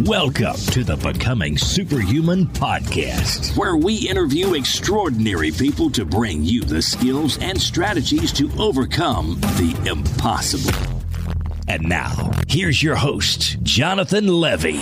Welcome to the Becoming Superhuman podcast, where we interview extraordinary people to bring you the skills and strategies to overcome the impossible. And now, here's your host, Jonathan Levy.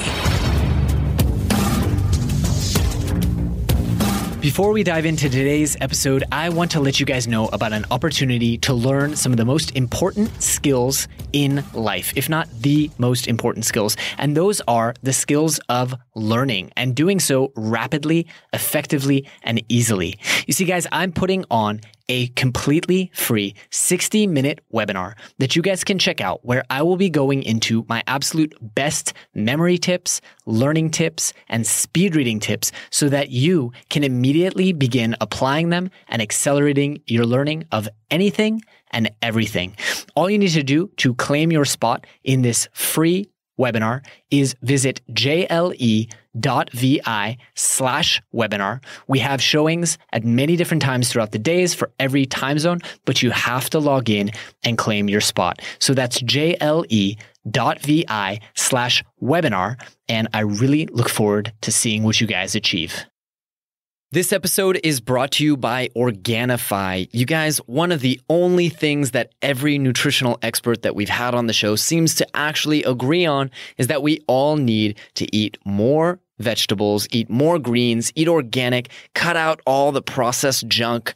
Before we dive into today's episode, I want to let you guys know about an opportunity to learn some of the most important skills in life, if not the most important skills. And those are the skills of learning and doing so rapidly, effectively, and easily. You see, guys, I'm putting on a completely free 60-minute webinar that you guys can check out, where I will be going into my absolute best memory tips, learning tips, and speed reading tips so that you can immediately begin applying them and accelerating your learning of anything and everything. All you need to do to claim your spot in this free webinar is visit jle.vi/webinar. We have showings at many different times throughout the days for every time zone, but you have to log in and claim your spot. So that's jle.vi/webinar. And I really look forward to seeing what you guys achieve. This episode is brought to you by Organifi. You guys, one of the only things that every nutritional expert that we've had on the show seems to actually agree on is that we all need to eat more vegetables, eat more greens, eat organic, cut out all the processed junk.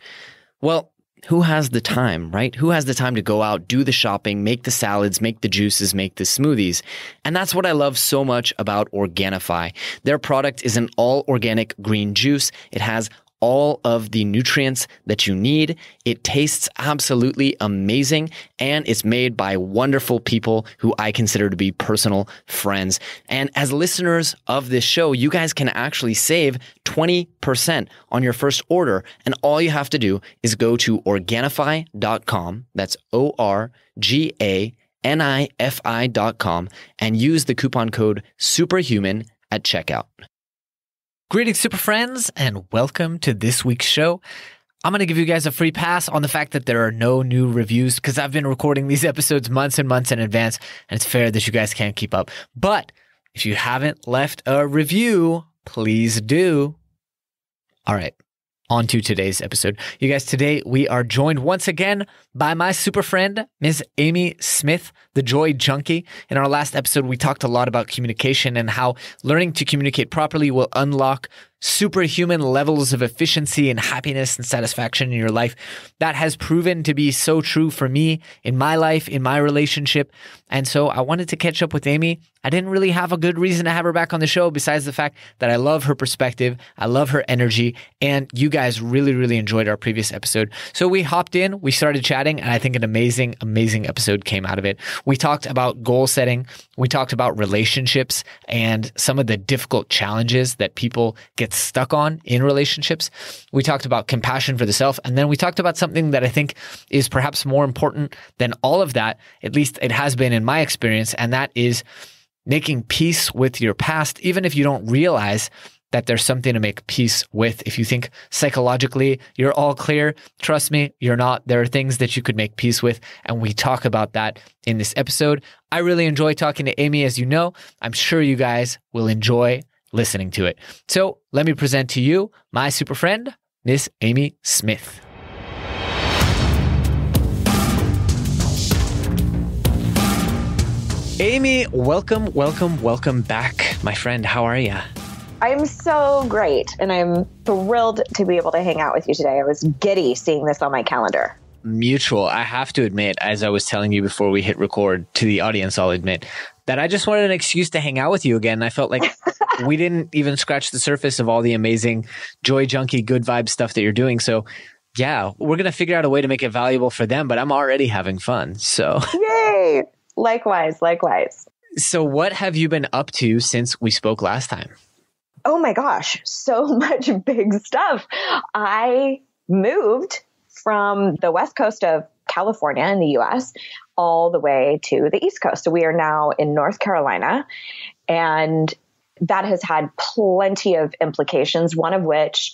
Well, who has the time, right? Who has the time to go out, do the shopping, make the salads, make the juices, make the smoothies? And that's what I love so much about Organifi. Their product is an all organic green juice. It has all of the nutrients that you need. It tastes absolutely amazing, and it's made by wonderful people who I consider to be personal friends. And as listeners of this show, you guys can actually save 20% on your first order. And all you have to do is go to Organifi.com. That's ORGANIFI.com and use the coupon code SuperHuman at checkout. Greetings, Super Friends, and welcome to this week's show. I'm going to give you guys a free pass on the fact that there are no new reviews because I've been recording these episodes months and months in advance, and it's fair that you guys can't keep up. But if you haven't left a review, please do. All right, on to today's episode. You guys, today we are joined once again by my super friend, Ms. Amy Smith, the Joy Junkie. In our last episode, we talked a lot about communication and how learning to communicate properly will unlock superhuman levels of efficiency and happiness and satisfaction in your life. That has proven to be so true for me in my life, in my relationship. And so I wanted to catch up with Amy. I didn't really have a good reason to have her back on the show besides the fact that I love her perspective, I love her energy, and you guys really, really enjoyed our previous episode. So we hopped in, we started chatting, and I think an amazing, amazing episode came out of it. We talked about goal setting, we talked about relationships and some of the difficult challenges that people get stuck on in relationships. We talked about compassion for the self, and then we talked about something that I think is perhaps more important than all of that, at least it has been in my experience, and that is making peace with your past, even if you don't realize that there's something to make peace with. If you think psychologically you're all clear, trust me, you're not. There are things that you could make peace with, and we talk about that in this episode. I really enjoy talking to Amy, as you know. I'm sure you guys will enjoy listening to it. So let me present to you my super friend, Miss Amy Smith. Amy, welcome back, my friend. How are you? I'm so great, and I'm thrilled to be able to hang out with you today. I was giddy seeing this on my calendar. Mutual. I have to admit, as I was telling you before we hit record, to the audience, I'll admit, that I just wanted an excuse to hang out with you again. I felt like we didn't even scratch the surface of all the amazing Joy Junkie, good vibe stuff that you're doing. So yeah, we're going to figure out a way to make it valuable for them, but I'm already having fun. So yay! Likewise. So what have you been up to since we spoke last time? Oh my gosh, so much big stuff. I moved from the west coast of California in the US all the way to the East Coast. So we are now in North Carolina, and that has had plenty of implications, one of which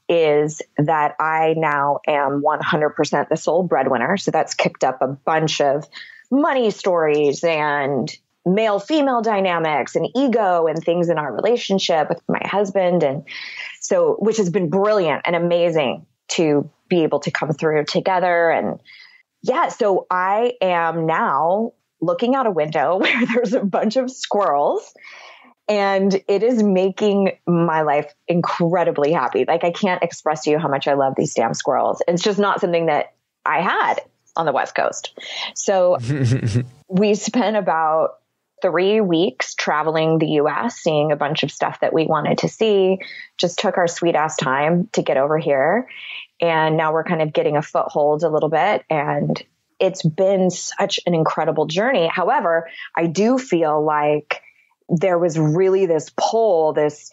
is that I now am 100% the sole breadwinner. So that's kicked up a bunch of money stories and male female dynamics and ego and things in our relationship with my husband. And so, which has been brilliant and amazing to be able to come through together. And yeah, so I am now looking out a window where there's a bunch of squirrels, and it is making my life incredibly happy. Like, I can't express to you how much I love these damn squirrels. It's just not something that I had on the West Coast. So we spent about 3 weeks traveling the US, seeing a bunch of stuff that we wanted to see, just took our sweet ass time to get over here. And now we're kind of getting a foothold a little bit. And it's been such an incredible journey. However, I do feel like there was really this pull, this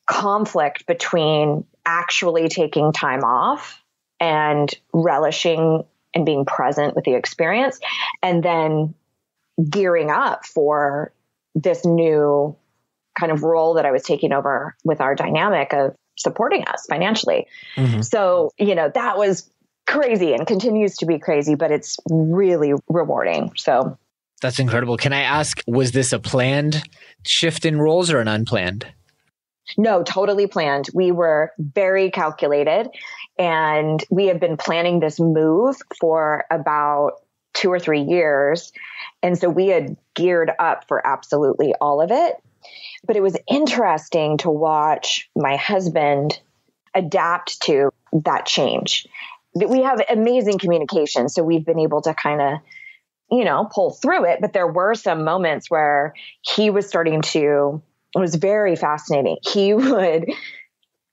conflict between actually taking time off and relishing and being present with the experience, and then gearing up for this new kind of role that I was taking over with our dynamic of supporting us financially. Mm-hmm. So, that was crazy and continues to be crazy, but it's really rewarding. So that's incredible. Can I ask, was this a planned shift in roles or an unplanned? No, totally planned. We were very calculated, and we have been planning this move for about 2 or 3 years. And so we had geared up for absolutely all of it. But it was interesting to watch my husband adapt to that change. We have amazing communication, so we've been able to kind of, pull through it. But there were some moments where he was starting to, it was very fascinating. He would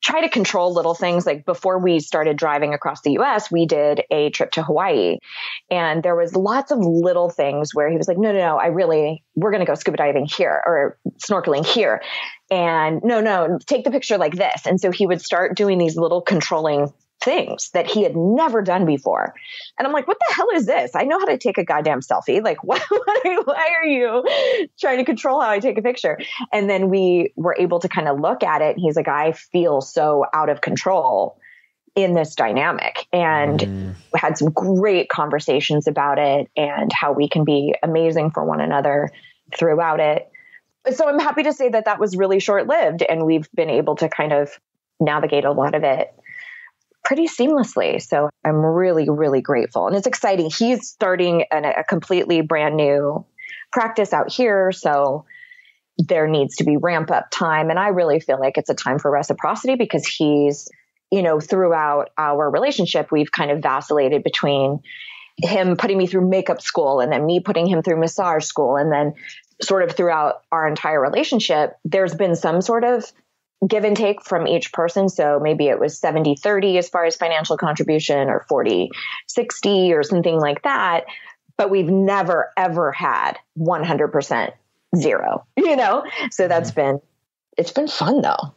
try to control little things. Like, before we started driving across the US, we did a trip to Hawaii. And there was lots of little things where he was like, no, we're going to go scuba diving here or snorkeling here. And no, take the picture like this. And so he would start doing these little controlling things that he had never done before. And I'm like, what the hell is this? I know how to take a goddamn selfie. Like, why are you trying to control how I take a picture? And then we were able to kind of look at it. And he's like, I feel so out of control in this dynamic. And we had some great conversations about it and how we can be amazing for one another throughout it. So I'm happy to say that was really short-lived, and we've been able to kind of navigate a lot of it pretty seamlessly. So I'm really, really grateful. And it's exciting. He's starting a completely brand new practice out here. So there needs to be ramp up time. And I really feel like it's a time for reciprocity, because he's, throughout our relationship, we've kind of vacillated between him putting me through makeup school and then me putting him through massage school. And then sort of throughout our entire relationship, there's been some sort of give and take from each person. So maybe it was 70-30 as far as financial contribution, or 40-60 or something like that. But we've never, ever had 100% zero, So it's been fun though.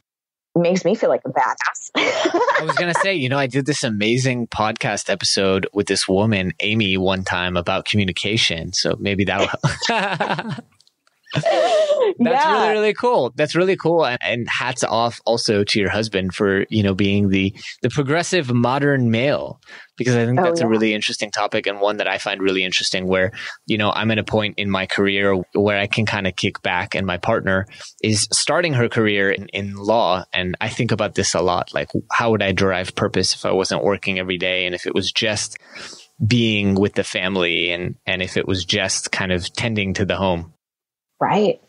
It makes me feel like a badass. I was going to say, I did this amazing podcast episode with this woman, Amy, one time about communication. So maybe that'll help. That's really, really cool. That's really cool. And hats off also to your husband for, being the progressive modern male, because I think that's a really interesting topic, and one that I find really interesting where, I'm at a point in my career where I can kind of kick back, and my partner is starting her career in law. And I think about this a lot. Like, how would I derive purpose if I wasn't working every day? And if it was just being with the family, and if it was just kind of tending to the home. Right.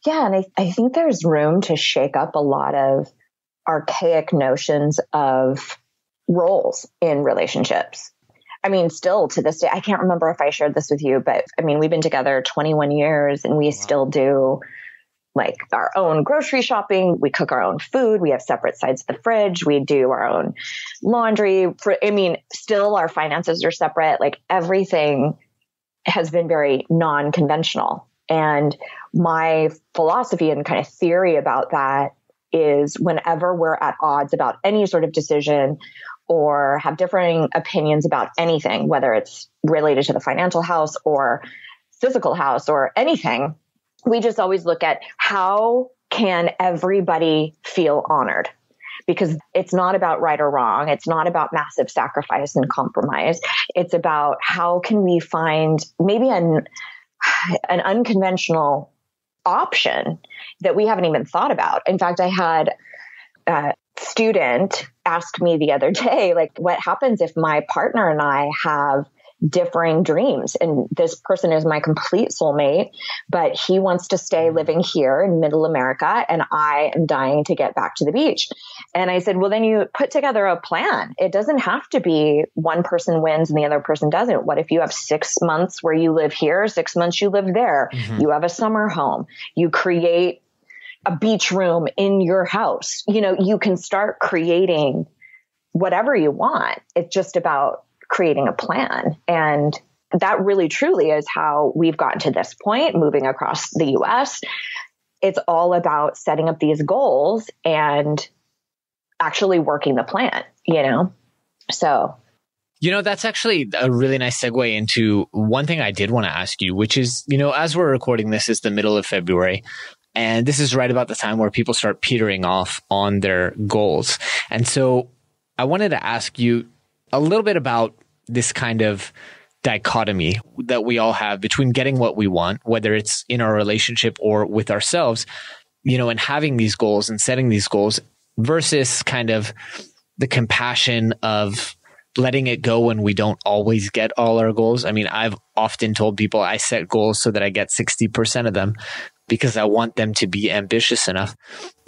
Yeah. And I think there's room to shake up a lot of archaic notions of roles in relationships. I mean, still to this day, I can't remember if I shared this with you, but I mean, we've been together 21 years and we still do like our own grocery shopping. We cook our own food. We have separate sides of the fridge. We do our own laundry. Still our finances are separate. Like, everything has been very non-conventional. And my philosophy and kind of theory about that is, whenever we're at odds about any sort of decision or have differing opinions about anything, whether it's related to the financial house or physical house or anything, we just always look at how can everybody feel honored? Because it's not about right or wrong. It's not about massive sacrifice and compromise. It's about how can we find maybe an unconventional option that we haven't even thought about. In fact, I had a student ask me the other day, like, what happens if my partner and I have differing dreams? And this person is my complete soulmate, but he wants to stay living here in middle America, and I am dying to get back to the beach. And I said, well, then you put together a plan. It doesn't have to be one person wins and the other person doesn't. What if you have 6 months where you live here, 6 months you live there? Mm-hmm. You have a summer home. You create a beach room in your house. You can start creating whatever you want. It's just about creating a plan. And that really truly is how we've gotten to this point, moving across the US. It's all about setting up these goals and actually working the plan, So. That's actually a really nice segue into one thing I did want to ask you, which is, as we're recording this is the middle of February. And this is right about the time where people start petering off on their goals. And so I wanted to ask you a little bit about this kind of dichotomy that we all have between getting what we want, whether it's in our relationship or with ourselves, and having these goals and setting these goals versus kind of the compassion of letting it go when we don't always get all our goals. I mean, I've often told people I set goals so that I get 60% of them because I want them to be ambitious enough.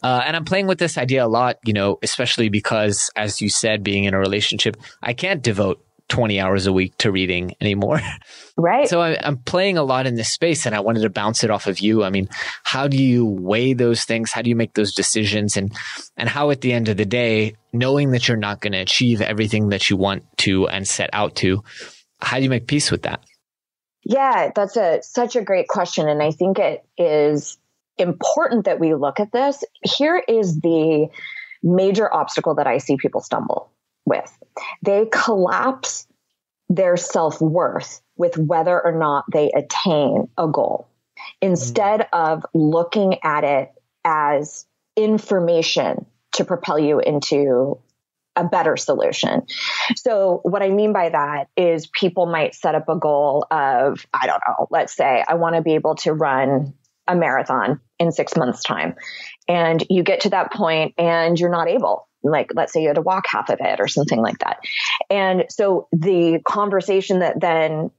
And I'm playing with this idea a lot, especially because, as you said, being in a relationship, I can't devote 20 hours a week to reading anymore. Right. So I'm playing a lot in this space, and I wanted to bounce it off of you. I mean, how do you weigh those things? How do you make those decisions? And how at the end of the day, knowing that you're not going to achieve everything that you want to and set out to, how do you make peace with that? Yeah, that's such a great question. And I think it is important that we look at this. Here is the major obstacle that I see people stumble with. They collapse their self-worth with whether or not they attain a goal, instead of looking at it as information to propel you into a better solution. So what I mean by that is people might set up a goal of, I don't know, let's say I want to be able to run a marathon in 6 months' time. And you get to that point and you're not able. Like, let's say you had to walk half of it or something like that. And so the conversation that then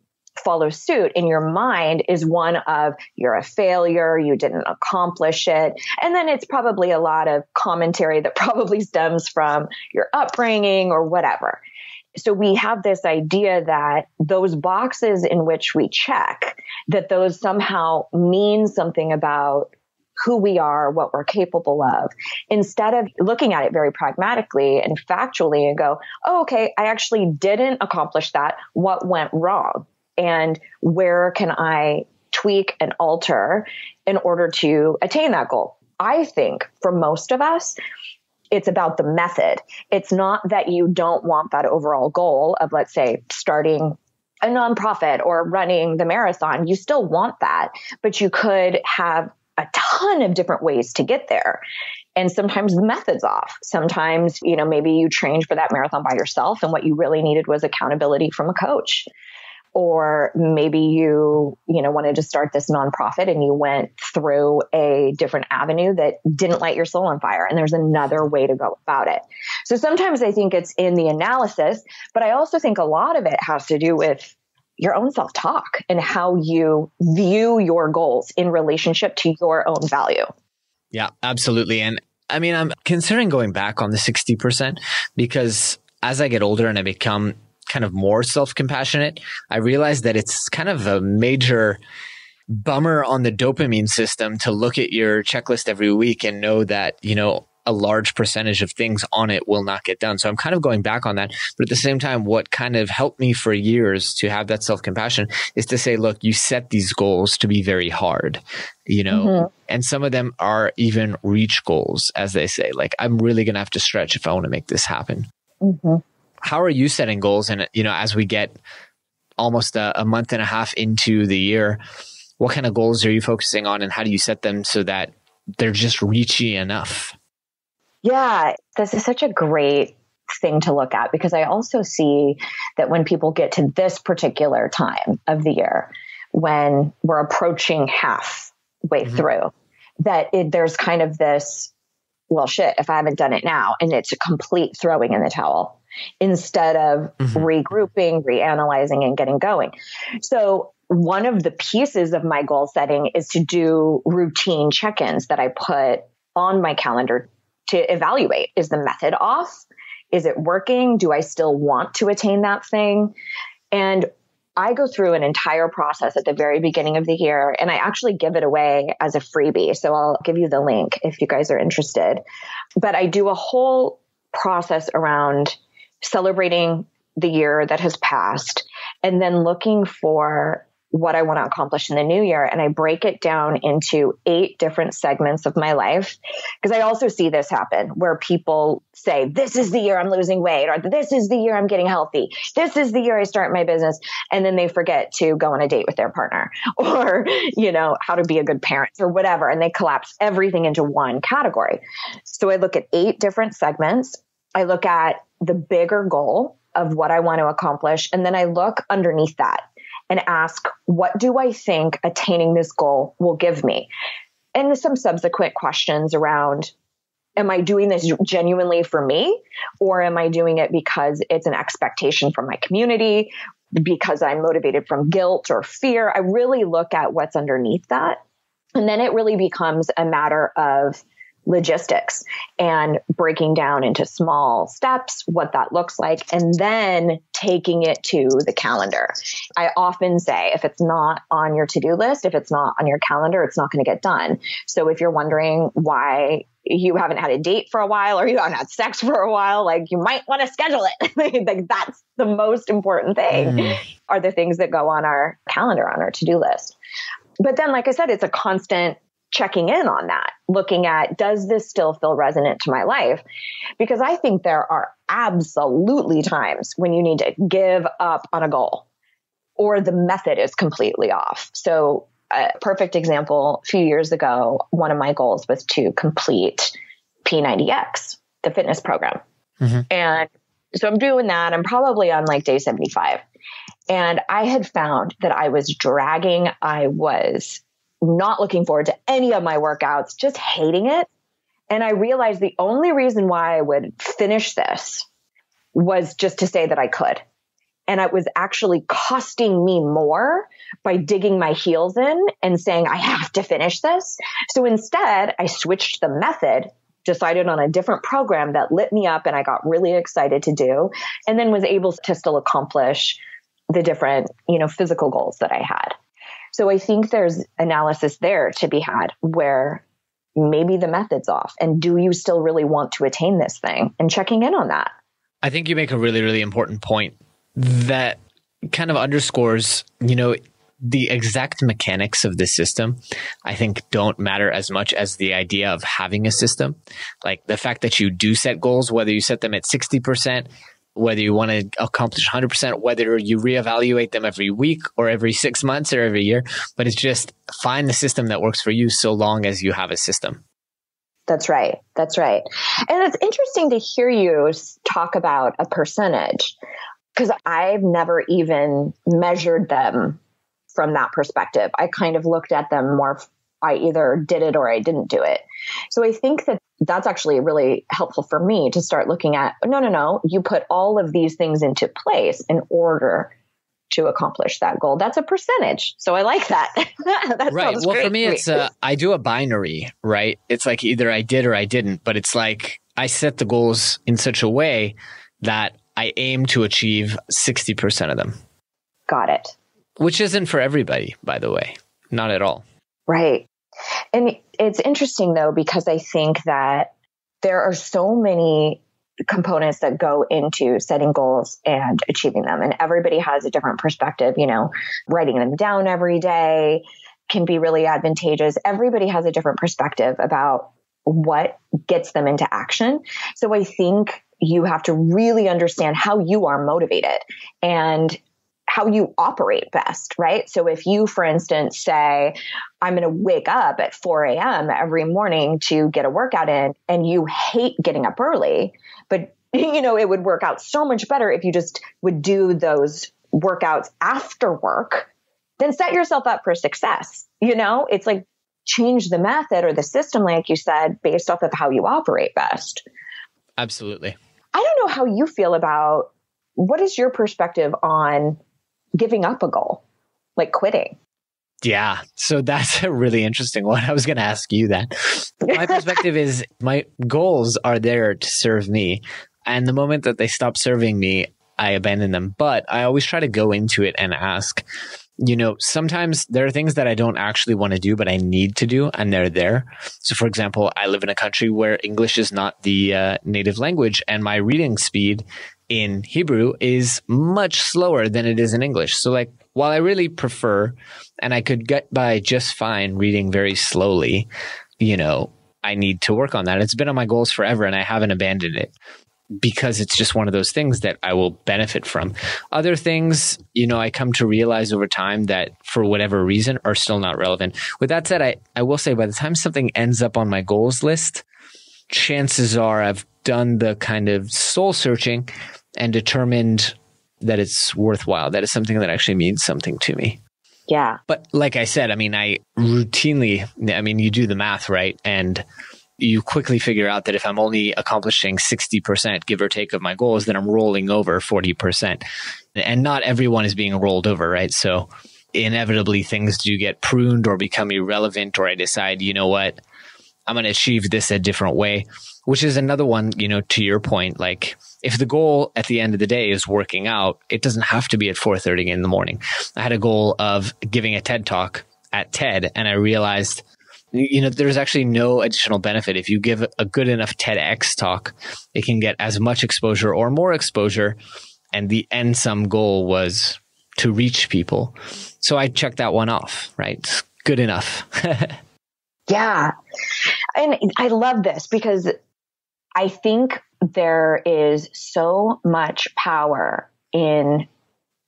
follows suit in your mind is one of, you're a failure, you didn't accomplish it. And then it's probably a lot of commentary that probably stems from your upbringing or whatever. So we have this idea that those boxes in which we check, that those somehow mean something about who we are, what we're capable of, instead of looking at it very pragmatically and factually and go, oh, okay, I actually didn't accomplish that. What went wrong? And where can I tweak and alter in order to attain that goal? I think for most of us, it's about the method. It's not that you don't want that overall goal of, let's say, starting a nonprofit or running the marathon. You still want that, but you could have a ton of different ways to get there. And sometimes the method's off. Sometimes, maybe you trained for that marathon by yourself and what you really needed was accountability from a coach. Or maybe you wanted to start this nonprofit and you went through a different avenue that didn't light your soul on fire. And there's another way to go about it. So sometimes I think it's in the analysis, but I also think a lot of it has to do with your own self-talk and how you view your goals in relationship to your own value. Yeah, absolutely. And I mean, I'm considering going back on the 60% because as I get older and I become kind of more self-compassionate, I realize that it's kind of a major bummer on the dopamine system to look at your checklist every week and know that, a large percentage of things on it will not get done. So I'm kind of going back on that. But at the same time, what kind of helped me for years to have that self-compassion is to say, look, you set these goals to be very hard, and some of them are even reach goals, as they say. Like, I'm really going to have to stretch if I want to make this happen. Mm-hmm. How are you setting goals? And, as we get almost a month and a half into the year, what kind of goals are you focusing on and how do you set them so that they're just reachy enough? Yeah, this is such a great thing to look at because I also see that when people get to this particular time of the year, when we're approaching halfway through, that there's kind of this, well, shit, if I haven't done it now, and it's a complete throwing in the towel instead of regrouping, reanalyzing, and getting going. So one of the pieces of my goal setting is to do routine check-ins that I put on my calendar to evaluate. Is the method off? Is it working? Do I still want to attain that thing? And I go through an entire process at the very beginning of the year, and I actually give it away as a freebie. So I'll give you the link if you guys are interested. But I do a whole process around celebrating the year that has passed and then looking for what I want to accomplish in the new year. And I break it down into 8 different segments of my life. Because I also see this happen where people say, this is the year I'm losing weight, or this is the year I'm getting healthy. This is the year I start my business. And then they forget to go on a date with their partner or, how to be a good parent or whatever. And they collapse everything into one category. So I look at 8 different segments. I look at the bigger goal of what I want to accomplish. And then I look underneath that and ask, what do I think attaining this goal will give me? And some subsequent questions around, am I doing this genuinely for me? Or am I doing it because it's an expectation from my community, because I'm motivated from guilt or fear? I really look at what's underneath that. And then it really becomes a matter of logistics and breaking down into small steps, what that looks like, and then taking it to the calendar. I often say, if it's not on your to-do list, if it's not on your calendar, it's not going to get done. So if you're wondering why you haven't had a date for a while or you haven't had sex for a while, you might want to schedule it. That's the most important thing, are the things that go on our calendar, on our to-do list. But then, like I said, it's a constant checking in on that, looking at, does this still feel resonant to my life? Because I think there are absolutely times when you need to give up on a goal or the method is completely off. So a perfect example, a few years ago, one of my goals was to complete P90X, the fitness program. And so I'm doing that. I'm probably on day 75. And I had found that I was dragging. I was not looking forward to any of my workouts, just hating it. And I realized the only reason why I would finish this was just to say that I could. And it was actually costing me more by digging my heels in and saying, I have to finish this. So instead, I switched the method, decided on a different program that lit me up and I got really excited to do, and then was able to still accomplish the different, physical goals that I had. So I think there's analysis there to be had where maybe the method's off. And do you still really want to attain this thing? And checking in on that. I think you make a really, really important point that kind of underscores, the exact mechanics of the system, I think don't matter as much as the idea of having a system. Like the fact that you do set goals, whether you set them at 60%, whether you want to accomplish 100%, whether you reevaluate them every week or every 6 months or every year, but it's just find the system that works for you so long as you have a system. That's right. That's right. And it's interesting to hear you talk about a percentage, because I've never even measured them from that perspective. I kind of looked at them more, I either did it or I didn't do it. So I think that that's actually really helpful for me to start looking at, no, you put all of these things into place in order to accomplish that goal. That's a percentage. So I like that. That right. sounds Well, great for me, it's I do a binary, right? It's like either I did or I didn't, but it's like I set the goals in such a way that I aim to achieve 60% of them. Got it. Which isn't for everybody, by the way. Not at all. Right. And it's interesting, though, because I think that there are so many components that go into setting goals and achieving them. And everybody has a different perspective. Writing them down every day can be really advantageous. Everybody has a different perspective about what gets them into action. So I think you have to really understand how you are motivated and how you operate best, right? So if you, for instance, say, I'm going to wake up at 4 a.m. every morning to get a workout in, and you hate getting up early, but it would work out so much better if you just would do those workouts after work then set yourself up for success. It's like change the method or the system, like you said, based off of how you operate best. Absolutely. I don't know how you feel about, what is your perspective on giving up a goal, like quitting? Yeah. So that's a really interesting one. I was going to ask you that. My perspective is my goals are there to serve me. And the moment that they stop serving me, I abandon them. But I always try to go into it and ask, sometimes there are things that I don't actually want to do, but I need to do, and they're there. So for example, I live in a country where English is not the native language, and my reading speed in Hebrew is much slower than it is in English. So like, while I really prefer, and I could get by just fine reading very slowly, I need to work on that. It's been on my goals forever, and I haven't abandoned it, because it's just one of those things that I will benefit from. Other things, I come to realize over time that for whatever reason are still not relevant. With that said, I will say by the time something ends up on my goals list, chances are I've done the kind of soul searching and determined that it's worthwhile, that it's something that actually means something to me. Yeah. But like I said, I routinely, you do the math, right? And you quickly figure out that if I'm only accomplishing 60%, give or take, of my goals, then I'm rolling over 40%. And not everyone is being rolled over, right? So inevitably things do get pruned or become irrelevant, or I decide, you know what, I'm going to achieve this a different way, which is another one, to your point, like if the goal at the end of the day is working out, it doesn't have to be at 4:30 in the morning. I had a goal of giving a TED talk at TED, and I realized there's actually no additional benefit. If you give a good enough TEDx talk, it can get as much exposure or more exposure. And the end sum goal was to reach people. So I checked that one off, right? Good enough. Yeah. And I love this because I think there is so much power in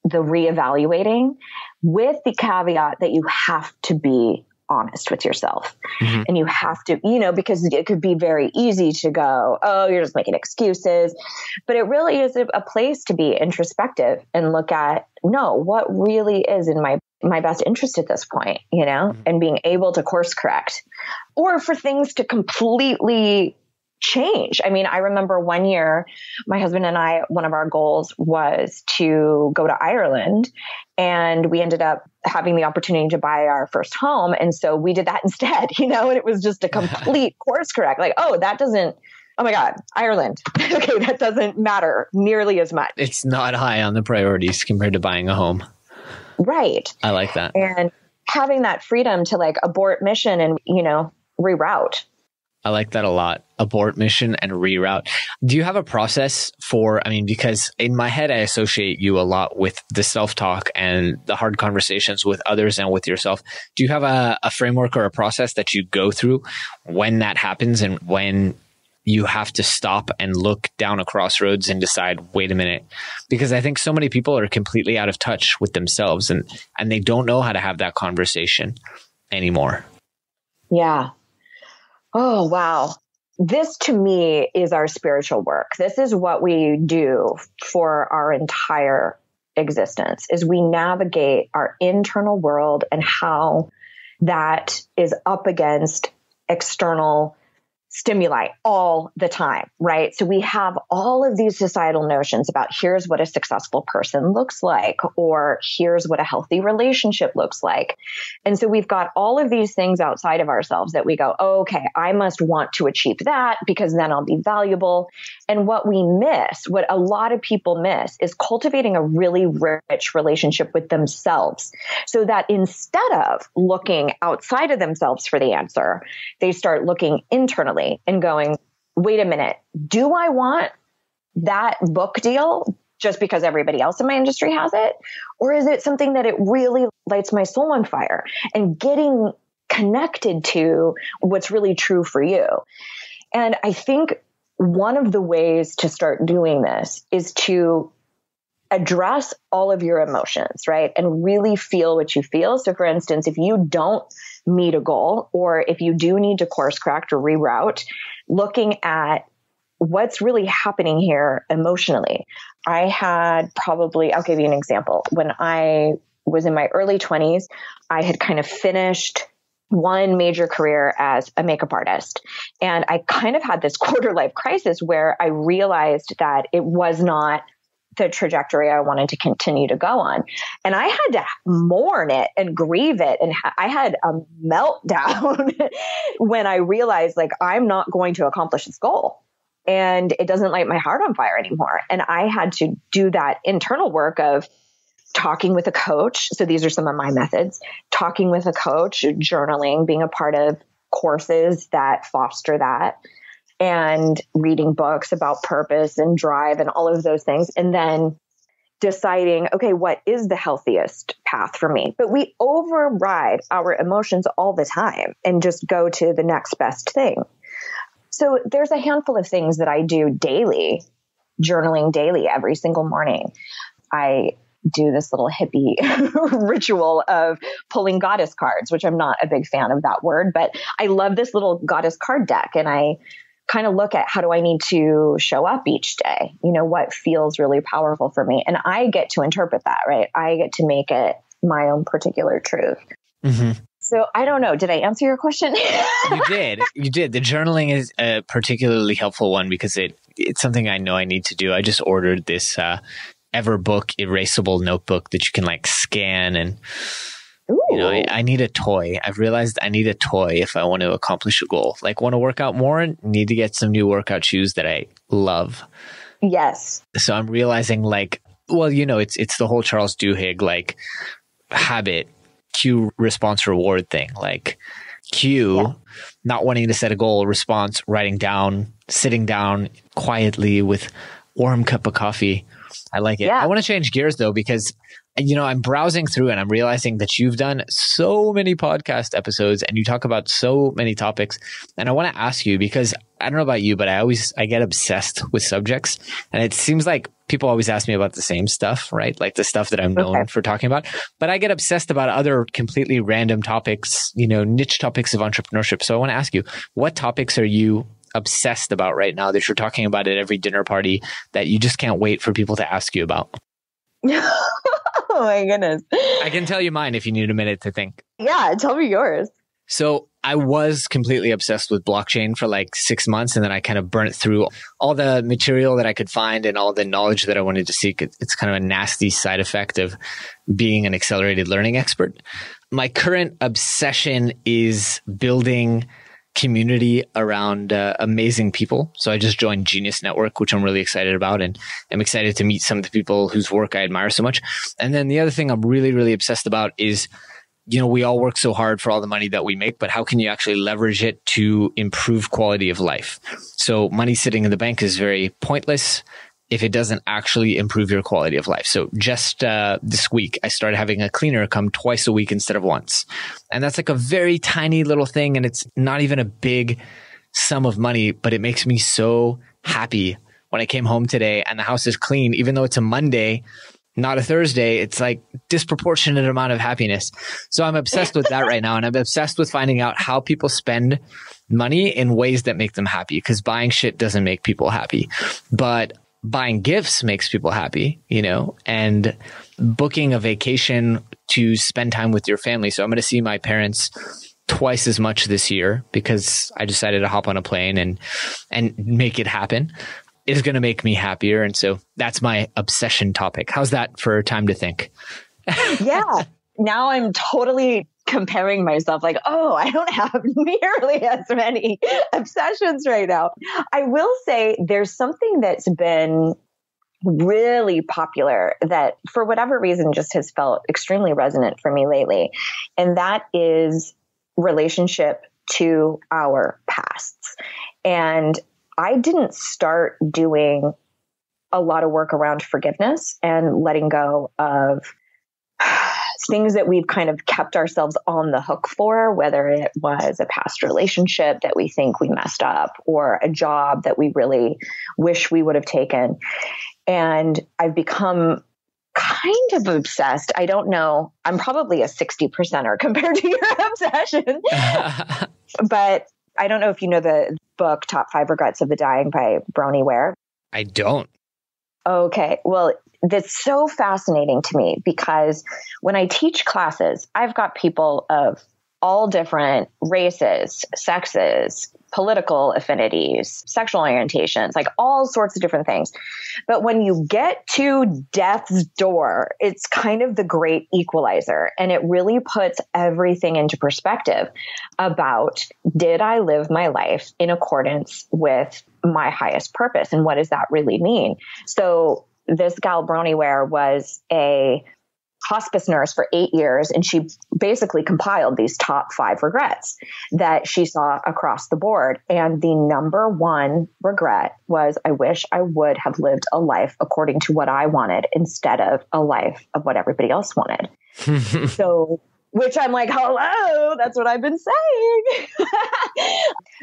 the reevaluating, with the caveat that you have to be honest with yourself. Mm-hmm. And you have to, because it could be very easy to go, oh, you're just making excuses. But it really is a place to be introspective and look at, no, what really is in my best interest at this point, mm-hmm. and being able to course correct, or for things to completely change. I remember one year, my husband and I, one of our goals was to go to Ireland, and we ended up having the opportunity to buy our first home. And so we did that instead, and it was just a complete course correct. Like, oh my God, Ireland. Okay. That doesn't matter nearly as much. It's not high on the priorities compared to buying a home. Right. I like that. And having that freedom to like abort mission and, reroute. I like that a lot. Abort mission and reroute. Do you have a process for, because in my head, I associate you a lot with the self-talk and the hard conversations with others and with yourself. Do you have a framework or a process that you go through when that happens, and when you have to stop and look down a crossroads and decide, wait a minute? Because I think so many people are completely out of touch with themselves, and they don't know how to have that conversation anymore. Yeah. Oh, wow. This to me is our spiritual work. This is what we do for our entire existence, is we navigate our internal world and how that is up against external stimuli all the time, right? So we have all of these societal notions about here's what a successful person looks like, or here's what a healthy relationship looks like. And so we've got all of these things outside of ourselves that we go, oh, okay, I must want to achieve that because then I'll be valuable. And what we miss, what a lot of people miss, is cultivating a really rich relationship with themselves, so that instead of looking outside of themselves for the answer, they start looking internally and going, wait a minute, do I want that book deal just because everybody else in my industry has it? Or is it something that it really lights my soul on fire? And getting connected to what's really true for you. And I think one of the ways to start doing this is to address all of your emotions, right? And really feel what you feel. So for instance, if you don't meet a goal, or if you do need to course correct or reroute, looking at what's really happening here emotionally. I'll give you an example. When I was in my early 20s. I had kind of finished one major career as a makeup artist. And I kind of had this quarter life crisis where I realized that it was not the trajectory I wanted to continue to go on. And I had to mourn it and grieve it. And I had a meltdown when I realized, like, I'm not going to accomplish this goal. And it doesn't light my heart on fire anymore. And I had to do that internal work of talking with a coach. So these are some of my methods: talking with a coach, journaling, being a part of courses that foster that, and reading books about purpose and drive and all of those things. And then deciding, okay, what is the healthiest path for me? But we override our emotions all the time and just go to the next best thing. So there's a handful of things that I do daily, journaling daily every single morning. I do this little hippie ritual of pulling goddess cards, which I'm not a big fan of that word, but I love this little goddess card deck. And I kind of look at, how do I need to show up each day? You know, what feels really powerful for me? And I get to interpret that, right? I get to make it my own particular truth. Mm-hmm. So I don't know. Did I answer your question? You did. You did. The journaling is a particularly helpful one because it's something I know I need to do. I just ordered this Everbook erasable notebook that you can like scan, and you know, I need a toy. I've realized I need a toy if I want to accomplish a goal. Like, want to work out more, need to get some new workout shoes that I love. Yes. So I'm realizing, like, well, you know, it's the whole Charles Duhigg, like, habit, cue, response, reward thing. Like, cue, not wanting to set a goal, response, writing down, sitting down quietly with warm cup of coffee. I like it. Yeah. I want to change gears though, because, you know, I'm browsing through and I'm realizing that you've done so many podcast episodes and you talk about so many topics. And I want to ask you, because I don't know about you, but I get obsessed with subjects, and it seems like people always ask me about the same stuff, right? Like the stuff that I'm known for talking about, but I get obsessed about other completely random topics, you know, niche topics of entrepreneurship. So I want to ask you, what topics are you obsessed about right now that you're talking about at every dinner party that you just can't wait for people to ask you about? Oh my goodness. I can tell you mine if you need a minute to think. Yeah, tell me yours. So I was completely obsessed with blockchain for like 6 months, and then I kind of burnt through all the material that I could find and all the knowledge that I wanted to seek. It's kind of a nasty side effect of being an accelerated learning expert. My current obsession is building community around amazing people. So I just joined Genius Network, which I'm really excited about, and I'm excited to meet some of the people whose work I admire so much. And then the other thing I'm really, really obsessed about is, you know, we all work so hard for all the money that we make, but how can you actually leverage it to improve quality of life? So money sitting in the bank is very pointless if it doesn't actually improve your quality of life. So just this week, I started having a cleaner come twice a week instead of once. And that's like a very tiny little thing. And it's not even a big sum of money, but it makes me so happy when I came home today and the house is clean, even though it's a Monday, not a Thursday. It's like disproportionate amount of happiness. So I'm obsessed with that right now. And I'm obsessed with finding out how people spend money in ways that make them happy, because buying shit doesn't make people happy. But buying gifts makes people happy, you know, and booking a vacation to spend time with your family. So I'm going to see my parents twice as much this year because I decided to hop on a plane and make it happen. Is going to make me happier. And so that's my obsession topic. How's that for time to think? Yeah. Now I'm totally comparing myself like, oh, I don't have nearly as many obsessions right now. I will say there's something that's been really popular that for whatever reason just has felt extremely resonant for me lately. And that is relationship to our pasts. And I didn't start doing a lot of work around forgiveness and letting go of things that we've kind of kept ourselves on the hook for, whether it was a past relationship that we think we messed up or a job that we really wish we would have taken. And I've become kind of obsessed. I don't know. I'm probably a 60%er compared to your obsession. But I don't know if you know the book, Top 5 Regrets of the Dying by Bronnie Ware. I don't. Okay. Well, that's so fascinating to me because when I teach classes, I've got people of all different races, sexes, political affinities, sexual orientations, like all sorts of different things. But when you get to death's door, it's kind of the great equalizer. And it really puts everything into perspective about, did I live my life in accordance with my highest purpose? And what does that really mean? So this gal Broniware was a hospice nurse for 8 years, and she basically compiled these top 5 regrets that she saw across the board. And the number one regret was, I wish I would have lived a life according to what I wanted instead of a life of what everybody else wanted. So, which I'm like, hello, that's what I've been saying.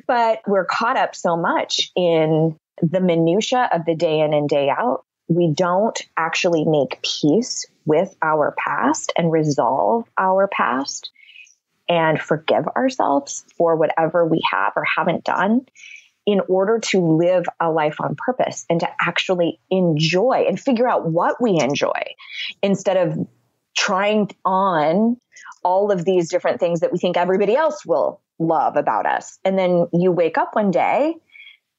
But we're caught up so much in the minutia of the day in and day out. We don't actually make peace with our past and resolve our past and forgive ourselves for whatever we have or haven't done in order to live a life on purpose and to actually enjoy and figure out what we enjoy instead of trying on all of these different things that we think everybody else will love about us. And then you wake up one day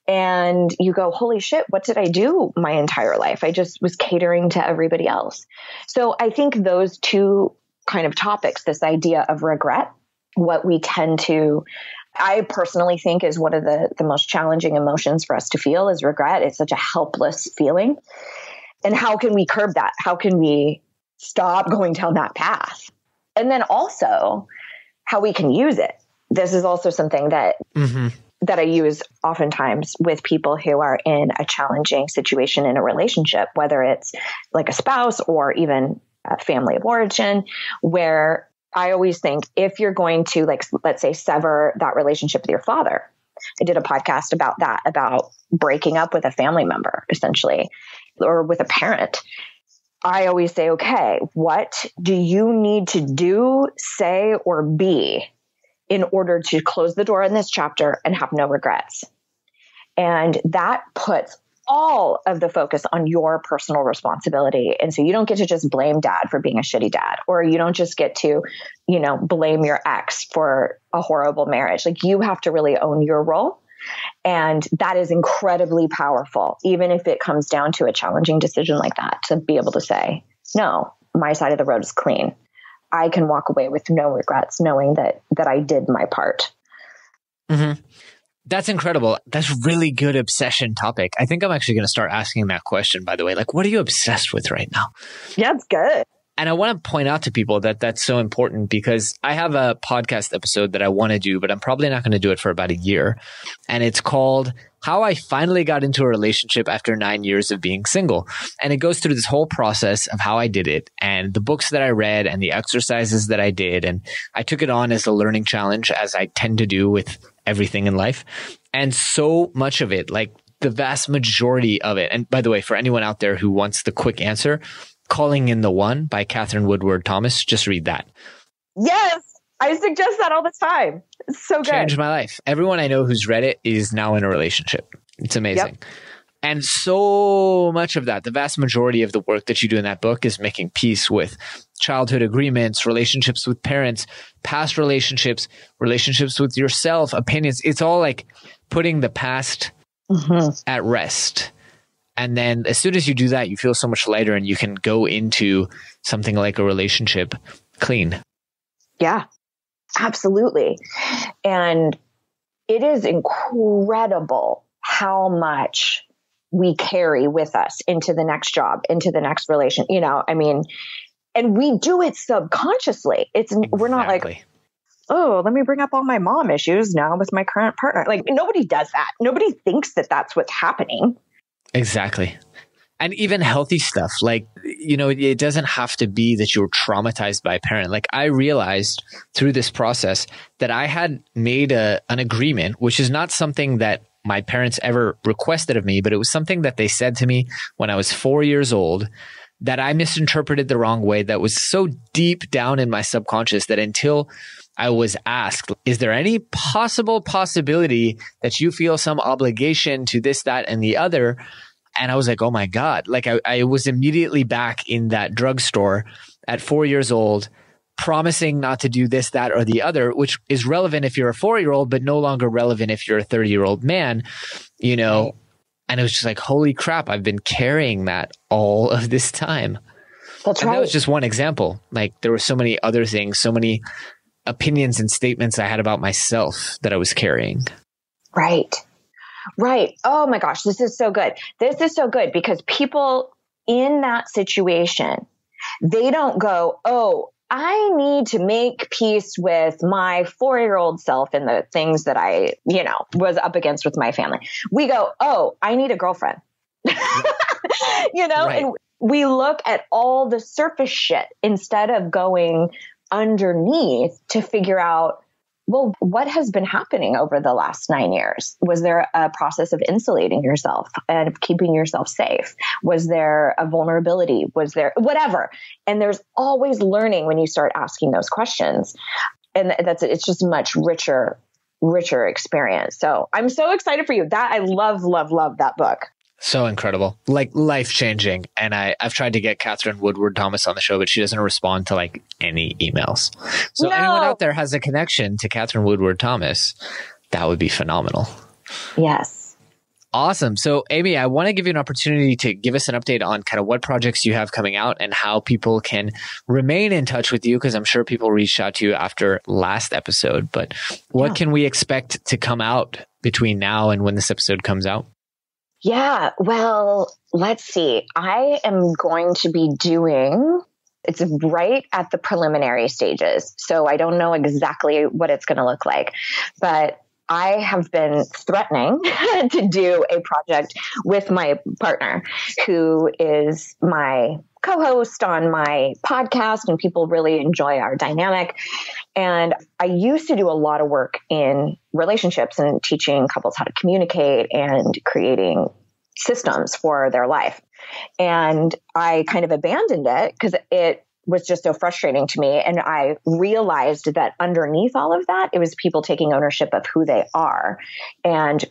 and you go, holy shit, what did I do my entire life? I just was catering to everybody else. So I think those two kind of topics, this idea of regret, what we tend to, I personally think is one of the most challenging emotions for us to feel is regret. It's such a helpless feeling. And how can we curb that? How can we stop going down that path? And then also how we can use it. This is also something that that I use oftentimes with people who are in a challenging situation in a relationship, whether it's like a spouse or even a family of origin, where I always think if you're going to, like, let's say, sever that relationship with your father. I did a podcast about that, about breaking up with a family member, essentially, or with a parent. I always say, okay, what do you need to do, say, or be in order to close the door in this chapter and have no regrets? And that puts all of the focus on your personal responsibility. And so you don't get to just blame dad for being a shitty dad, or you don't just get to, blame your ex for a horrible marriage. Like, you have to really own your role. And that is incredibly powerful, even if it comes down to a challenging decision like that, to be able to say, no, my side of the road is clean. I can walk away with no regrets, knowing that I did my part. Mm-hmm. That's incredible. That's a really good obsession topic. I think I'm actually going to start asking that question, by the way. Like, what are you obsessed with right now? Yeah, it's good. And I want to point out to people that that's so important, because I have a podcast episode that I want to do, but I'm probably not going to do it for about a year. And it's called How I Finally Got into a Relationship After 9 Years of Being Single. And it goes through this whole process of how I did it and the books that I read and the exercises that I did. And I took it on as a learning challenge, as I tend to do with everything in life. And so much of it, like the vast majority of it. And by the way, for anyone out there who wants the quick answer, Calling in the One by Catherine Woodward Thomas, just read that. Yes, I suggest that all the time. It's so good. Changed my life. Everyone I know who's read it is now in a relationship. It's amazing. Yep. And so much of that, the vast majority of the work that you do in that book is making peace with childhood agreements, relationships with parents, past relationships, relationships with yourself, opinions. It's all like putting the past at rest. And then as soon as you do that, you feel so much lighter and you can go into something like a relationship clean. Yeah, absolutely. And it is incredible how much we carry with us into the next job, into the next relation, and we do it subconsciously. We're not like, oh, let me bring up all my mom issues now with my current partner. Like, nobody does that. Nobody thinks that that's what's happening. Exactly. And even healthy stuff, like, it doesn't have to be that you're traumatized by a parent. Like, I realized through this process that I had made an agreement, which is not something that my parents ever requested of me, but it was something that they said to me when I was 4 years old, that I misinterpreted the wrong way, that was so deep down in my subconscious that until I was asked, is there any possibility that you feel some obligation to this, that, and the other? And I was like, oh my God. Like I was immediately back in that drugstore at 4 years old, promising not to do this, that, or the other, which is relevant if you're a 4-year-old, but no longer relevant if you're a 30-year-old man, you know? Right. And it was just like, holy crap, I've been carrying that all of this time. That's and right. That was just one example. Like there were so many other things, so many opinions and statements I had about myself that I was carrying. Right. Right. Oh my gosh, this is so good. This is so good because people in that situation, they don't go, oh, I need to make peace with my 4-year-old self and the things that I, was up against with my family. We go, oh, I need a girlfriend, right. And we look at all the surface shit instead of going underneath to figure out, well, what has been happening over the last 9 years? Was there a process of insulating yourself and of keeping yourself safe? Was there a vulnerability? Was there whatever? And there's always learning when you start asking those questions. And it's just much richer experience. So I'm so excited for you. That I love that book. So incredible, like life-changing. And I've tried to get Catherine Woodward Thomas on the show, but she doesn't respond to like any emails. So anyone out there has a connection to Catherine Woodward Thomas, that would be phenomenal. Yes. Awesome. So Amy, I want to give you an opportunity to give us an update on kind of what projects you have coming out and how people can remain in touch with you, because I'm sure people reached out to you after last episode. But what can we expect to come out between now and when this episode comes out? Yeah, well, let's see. I am going to be it's right at the preliminary stages. So I don't know exactly what it's going to look like, but I have been threatening to do a project with my partner, who is my co-host on my podcast, and people really enjoy our dynamic. And I used to do a lot of work in relationships and teaching couples how to communicate and creating systems for their life. And I kind of abandoned it because it was just so frustrating to me. And I realized that underneath all of that, it was people taking ownership of who they are and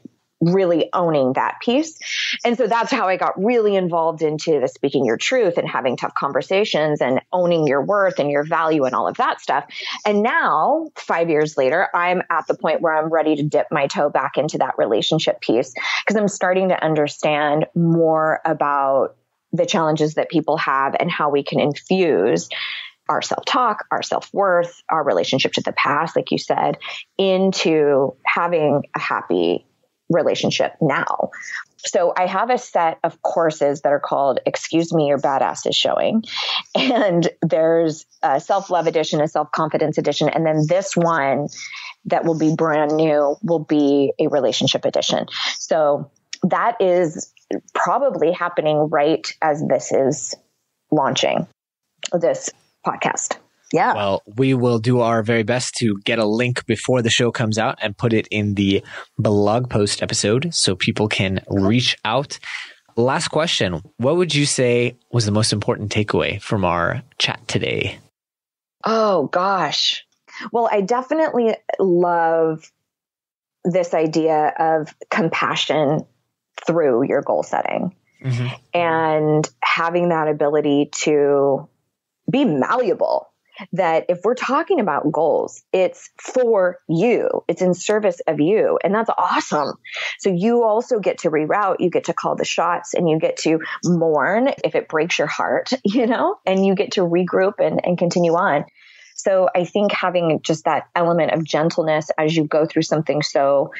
really owning that piece. And so that's how I got really involved into the speaking your truth and having tough conversations and owning your worth and your value and all of that stuff. And now, 5 years later, I'm at the point where I'm ready to dip my toe back into that relationship piece, because I'm starting to understand more about the challenges that people have and how we can infuse our self-talk, our self-worth, our relationship to the past, like you said, into having a happy relationship now. So I have a set of courses that are called Excuse Me, Your Badass is Showing. And there's a self-love edition, a self-confidence edition. And then this one that will be brand new will be a relationship edition. So that is probably happening right as this is launching, this podcast. Yeah. Well, we will do our very best to get a link before the show comes out and put it in the blog post episode so people can reach out. Last question. What would you say was the most important takeaway from our chat today? Oh, gosh. Well, I definitely love this idea of compassion through your goal setting, and having that ability to be malleable. That if we're talking about goals, it's for you, it's in service of you. And that's awesome. So you also get to reroute, you get to call the shots, and you get to mourn if it breaks your heart, and you get to regroup and continue on. So I think having just that element of gentleness as you go through something so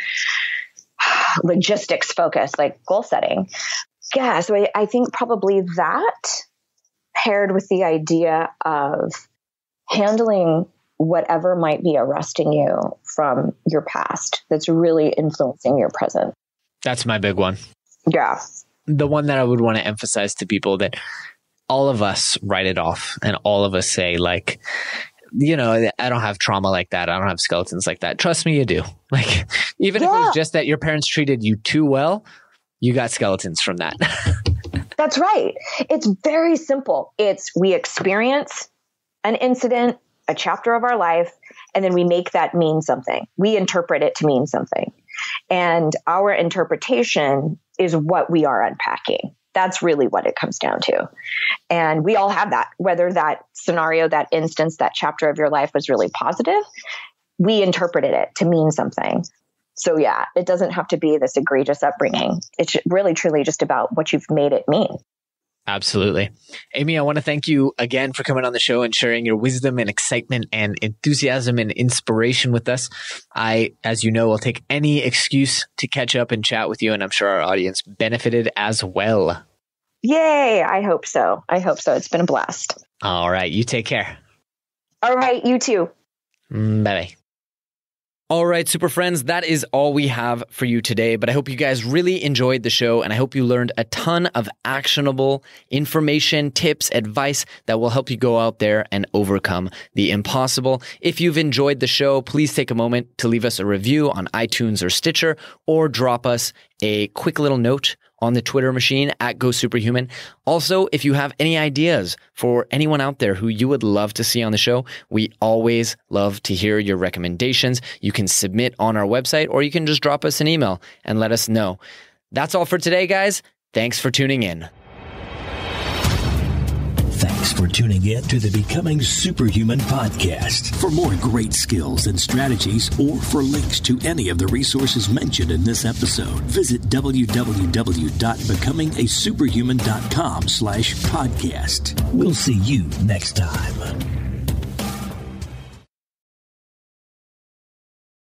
logistics focused, like goal setting. Yeah. So I think probably that paired with the idea of handling whatever might be arresting you from your past that's really influencing your present. That's my big one. Yeah. The one that I would want to emphasize to people, that all of us write it off and all of us say, like, I don't have trauma like that. I don't have skeletons like that. Trust me, you do. Like, even if it was just that your parents treated you too well, you got skeletons from that. That's right. It's very simple. We experience an incident, a chapter of our life, and then we make that mean something. We interpret it to mean something. And our interpretation is what we are unpacking. That's really what it comes down to. And we all have that, whether that scenario, that instance, that chapter of your life was really positive, we interpreted it to mean something. So yeah, it doesn't have to be this egregious upbringing. It's really, truly just about what you've made it mean. Absolutely. Amy, I want to thank you again for coming on the show and sharing your wisdom and excitement and enthusiasm and inspiration with us. I, as you know, will take any excuse to catch up and chat with you, and I'm sure our audience benefited as well. Yay. I hope so. It's been a blast. All right. You take care. All right. You too. Bye-bye. All right, Super Friends, that is all we have for you today, but I hope you guys really enjoyed the show, and I hope you learned a ton of actionable information, tips, advice that will help you go out there and overcome the impossible. If you've enjoyed the show, please take a moment to leave us a review on iTunes or Stitcher, or drop us a quick little note on the Twitter machine at GoSuperHuman. Also, if you have any ideas for anyone out there who you would love to see on the show, we always love to hear your recommendations. You can submit on our website, or you can just drop us an email and let us know. That's all for today, guys. Thanks for tuning in. Thanks for tuning in to the Becoming Superhuman podcast. For more great skills and strategies, or for links to any of the resources mentioned in this episode, visit www.becomingasuperhuman.com/podcast. We'll see you next time.